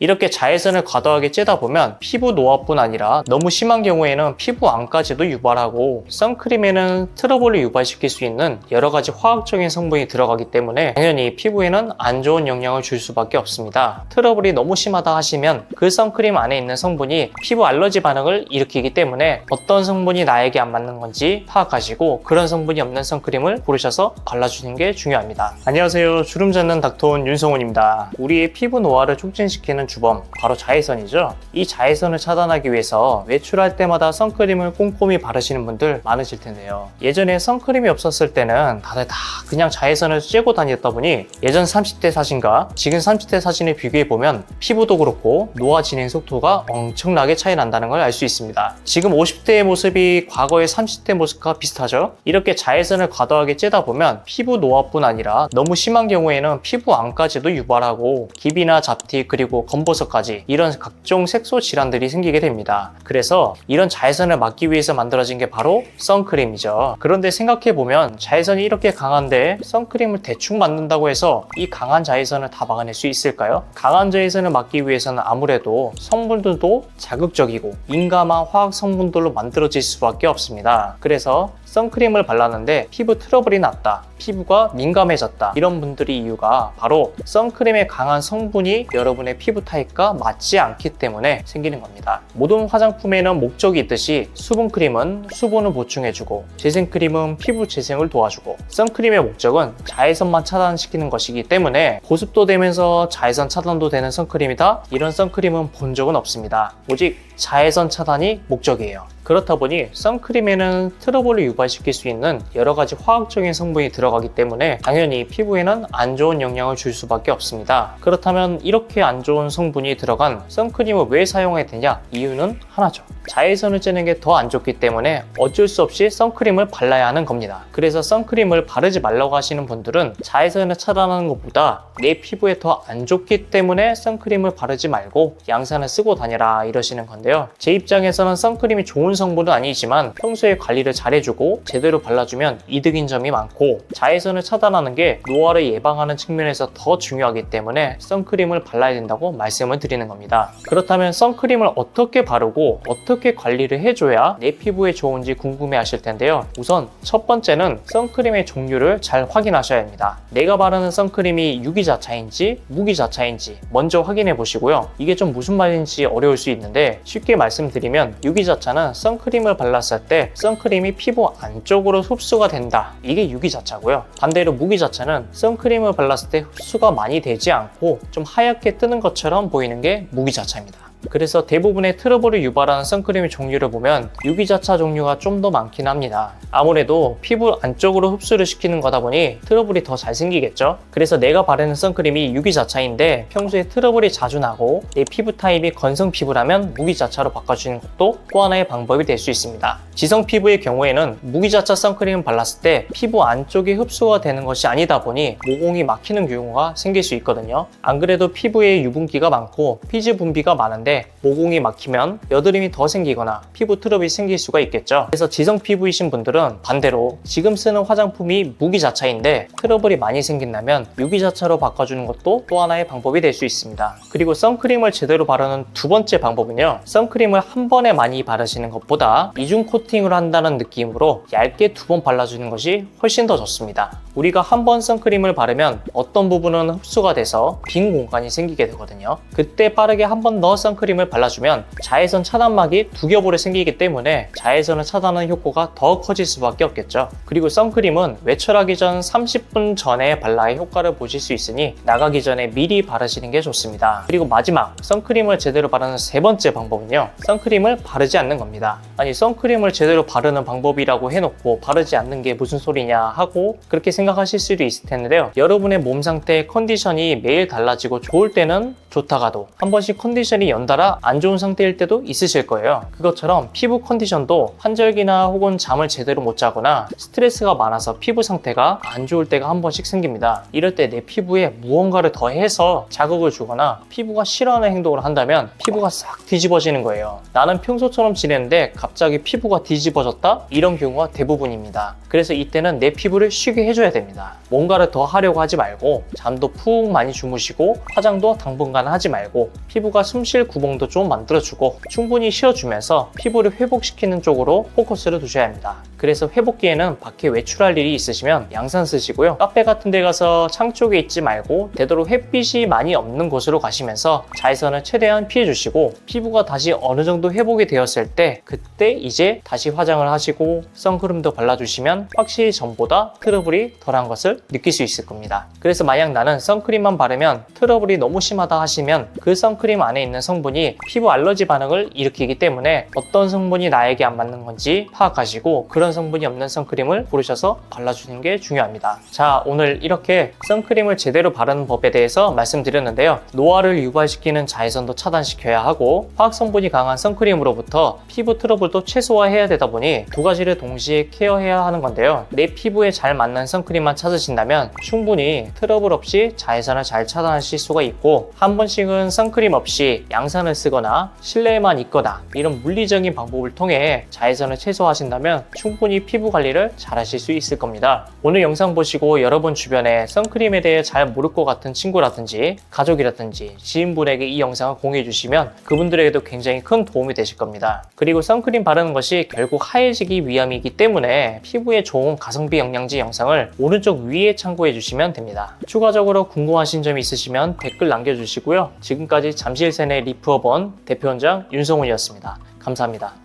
이렇게 자외선을 과도하게 쬐다 보면 피부 노화뿐 아니라 너무 심한 경우에는 피부암까지도 유발하고 선크림에는 트러블을 유발시킬 수 있는 여러 가지 화학적인 성분이 들어가기 때문에 당연히 피부에는 안 좋은 영향을 줄 수밖에 없습니다. 트러블이 너무 심하다 하시면 그 선크림 안에 있는 성분이 피부 알러지 반응을 일으키기 때문에 어떤 성분이 나에게 안 맞는 건지 파악하시고 그런 성분이 없는 선크림을 고르셔서 발라주는 게 중요합니다. 안녕하세요. 주름 잡는 닥터온 윤성훈입니다. 우리의 피부 노화를 촉진시키는 주범 바로 자외선이죠. 이 자외선을 차단하기 위해서 외출할 때마다 선크림을 꼼꼼히 바르시는 분들 많으실 텐데요. 예전에 선크림이 없었을 때는 다들 다 그냥 자외선을 쬐고 다녔다 보니 예전 30대 사진과 지금 30대 사진을 비교해보면 피부도 그렇고 노화 진행 속도가 엄청나게 차이 난다는 걸 알 수 있습니다. 지금 50대의 모습이 과거의 30대 모습과 비슷하죠? 이렇게 자외선을 과도하게 쬐다 보면 피부 노화뿐 아니라 너무 심한 경우에는 피부암까지도 유발하고 기비나 잡티 그리고 검버섯까지 이런 각종 색소 질환들이 생기게 됩니다. 그래서 이런 자외선을 막기 위해서 만들어진 게 바로 선크림이죠. 그런데 생각해보면 자외선이 이렇게 강한데 선크림을 대충 만든다고 해서 이 강한 자외선을 다 막아낼 수 있을까요? 강한 자외선을 막기 위해서는 아무래도 성분들도 자극적이고 민감한 화학 성분들로 만들어질 수밖에 없습니다. 그래서 선크림을 발랐는데 피부 트러블이 났다, 피부가 민감해졌다 이런 분들이 이유가 바로 선크림의 강한 성분이 여러분의 피부 타입과 맞지 않기 때문에 생기는 겁니다. 모든 화장품에는 목적이 있듯이 수분크림은 수분을 보충해주고 재생크림은 피부 재생을 도와주고 선크림의 목적은 자외선만 차단시키는 것이기 때문에 보습도 되면서 자외선 차단도 되는 선크림이다, 이런 선크림은 본 적은 없습니다. 오직 자외선 차단이 목적이에요. 그렇다 보니 선크림에는 트러블을 유발시킬 수 있는 여러 가지 화학적인 성분이 들어가기 때문에 당연히 피부에는 안 좋은 영향을 줄 수밖에 없습니다. 그렇다면 이렇게 안 좋은 성분이 들어간 선크림을 왜 사용해야 되냐? 이유는 하나죠. 자외선을 쬐는 게 더 안 좋기 때문에 어쩔 수 없이 선크림을 발라야 하는 겁니다. 그래서 선크림을 바르지 말라고 하시는 분들은 자외선을 차단하는 것보다 내 피부에 더 안 좋기 때문에 선크림을 바르지 말고 양산을 쓰고 다니라 이러시는 건데요. 제 입장에서는 선크림이 좋은 성분은 아니지만 평소에 관리를 잘해주고 제대로 발라주면 이득인 점이 많고 자외선을 차단하는 게 노화를 예방하는 측면에서 더 중요하기 때문에 선크림을 발라야 된다고 말씀을 드리는 겁니다. 그렇다면 선크림을 어떻게 바르고 어떻게 관리를 해줘야 내 피부에 좋은지 궁금해 하실 텐데요. 우선 첫 번째는 선크림의 종류를 잘 확인하셔야 합니다. 내가 바르는 선크림이 유기자차인지 무기자차인지 먼저 확인해 보시고요. 이게 좀 무슨 말인지 어려울 수 있는데 쉽게 말씀드리면 유기자차는 선크림을 발랐을 때 선크림이 피부 안쪽으로 흡수가 된다, 이게 유기자차고요. 반대로 무기자차는 선크림을 발랐을 때 흡수가 많이 되지 않고 좀 하얗게 뜨는 것처럼 보이는 게 무기자차입니다. 그래서 대부분의 트러블을 유발하는 선크림의 종류를 보면 유기자차 종류가 좀 더 많긴 합니다. 아무래도 피부 안쪽으로 흡수를 시키는 거다 보니 트러블이 더 잘 생기겠죠. 그래서 내가 바르는 선크림이 유기자차인데 평소에 트러블이 자주 나고 내 피부 타입이 건성 피부라면 무기자차로 바꿔주는 것도 또 하나의 방법이 될 수 있습니다. 지성 피부의 경우에는 무기자차 선크림을 발랐을 때 피부 안쪽이 흡수가 되는 것이 아니다 보니 모공이 막히는 경우가 생길 수 있거든요. 안 그래도 피부에 유분기가 많고 피지 분비가 많은데 모공이 막히면 여드름이 더 생기거나 피부 트러블이 생길 수가 있겠죠. 그래서 지성 피부이신 분들은 반대로 지금 쓰는 화장품이 무기자차인데 트러블이 많이 생긴다면 유기자차로 바꿔주는 것도 또 하나의 방법이 될 수 있습니다. 그리고 선크림을 제대로 바르는 두 번째 방법은요, 선크림을 한 번에 많이 바르시는 것보다 이중 코팅을 한다는 느낌으로 얇게 두 번 발라주는 것이 훨씬 더 좋습니다. 우리가 한 번 선크림을 바르면 어떤 부분은 흡수가 돼서 빈 공간이 생기게 되거든요. 그때 빠르게 한 번 더 선크림을 발라주면 자외선 차단막이 두 겹으로 생기기 때문에 자외선을 차단하는 효과가 더 커질 수밖에 없겠죠. 그리고 선크림은 외출하기 전 30분 전에 발라야 효과를 보실 수 있으니 나가기 전에 미리 바르시는 게 좋습니다. 그리고 마지막 선크림을 제대로 바르는 세 번째 방법은요, 선크림을 바르지 않는 겁니다. 아니 선크림을 제대로 바르는 방법이라고 해놓고 바르지 않는 게 무슨 소리냐 하고 그렇게 생각하실 수도 있을 텐데요. 여러분의 몸 상태 컨디션이 매일 달라지고 좋을 때는 좋다가도 한 번씩 컨디션이 연달아 안 좋은 상태일 때도 있으실 거예요. 그것처럼 피부 컨디션도 환절기나 혹은 잠을 제대로 못 자거나 스트레스가 많아서 피부 상태가 안 좋을 때가 한 번씩 생깁니다. 이럴 때 내 피부에 무언가를 더해서 자극을 주거나 피부가 싫어하는 행동을 한다면 피부가 싹 뒤집어지는 거예요. 나는 평소처럼 지냈는데 갑자기 피부가 뒤집어졌다? 이런 경우가 대부분입니다. 그래서 이때는 내 피부를 쉬게 해줘야 됩니다. 뭔가를 더 하려고 하지 말고 잠도 푹 많이 주무시고 화장도 당분간 하지 말고 피부가 숨쉴 구멍도 좀 만들어주고 충분히 쉬어주면서 피부를 회복시키는 쪽으로 포커스를 두셔야 합니다. 그래서 회복기에는 밖에 외출할 일이 있으시면 양산 쓰시고요. 카페 같은 데 가서 창 쪽에 있지 말고 되도록 햇빛이 많이 없는 곳으로 가시면서 자외선을 최대한 피해주시고 피부가 다시 어느 정도 회복이 되었을 때 그때 이제 다시 화장을 하시고 선크림도 발라주시면 확실히 전보다 트러블이 덜한 것을 느낄 수 있을 겁니다. 그래서 만약 나는 선크림만 바르면 트러블이 너무 심하다 하시면 그 선크림 안에 있는 성분이 피부 알러지 반응을 일으키기 때문에 어떤 성분이 나에게 안 맞는 건지 파악하시고 그런 성분이 없는 선크림을 고르셔서 발라주는 게 중요합니다. 자, 오늘 이렇게 선크림을 제대로 바르는 법에 대해서 말씀드렸는데요. 노화를 유발시키는 자외선도 차단시켜야 하고 화학 성분이 강한 선크림으로부터 피부 트러블도 최소화해야 되다 보니 두 가지를 동시에 케어해야 하는 건데요. 내 피부에 잘 맞는 선크림만 찾으신다면 충분히 트러블 없이 자외선을 잘 차단하실 수가 있고 한 번씩은 선크림 없이 양산을 쓰거나 실내에만 있거나 이런 물리적인 방법을 통해 자외선을 최소화하신다면 충분히 피부 관리를 잘 하실 수 있을 겁니다. 오늘 영상 보시고 여러분 주변에 선크림에 대해 잘 모를 것 같은 친구라든지 가족이라든지 지인분에게 이 영상을 공유해 주시면 그분들에게도 굉장히 큰 도움이 되실 겁니다. 그리고 선크림 바르는 것이 결국 하얘지기 위함이기 때문에 피부에 좋은 가성비 영양제 영상을 오른쪽 위에 참고해 주시면 됩니다. 추가적으로 궁금하신 점이 있으시면 댓글 남겨주시고요. 지금까지 잠실세네 리프어번 대표원장 윤성훈이었습니다. 감사합니다.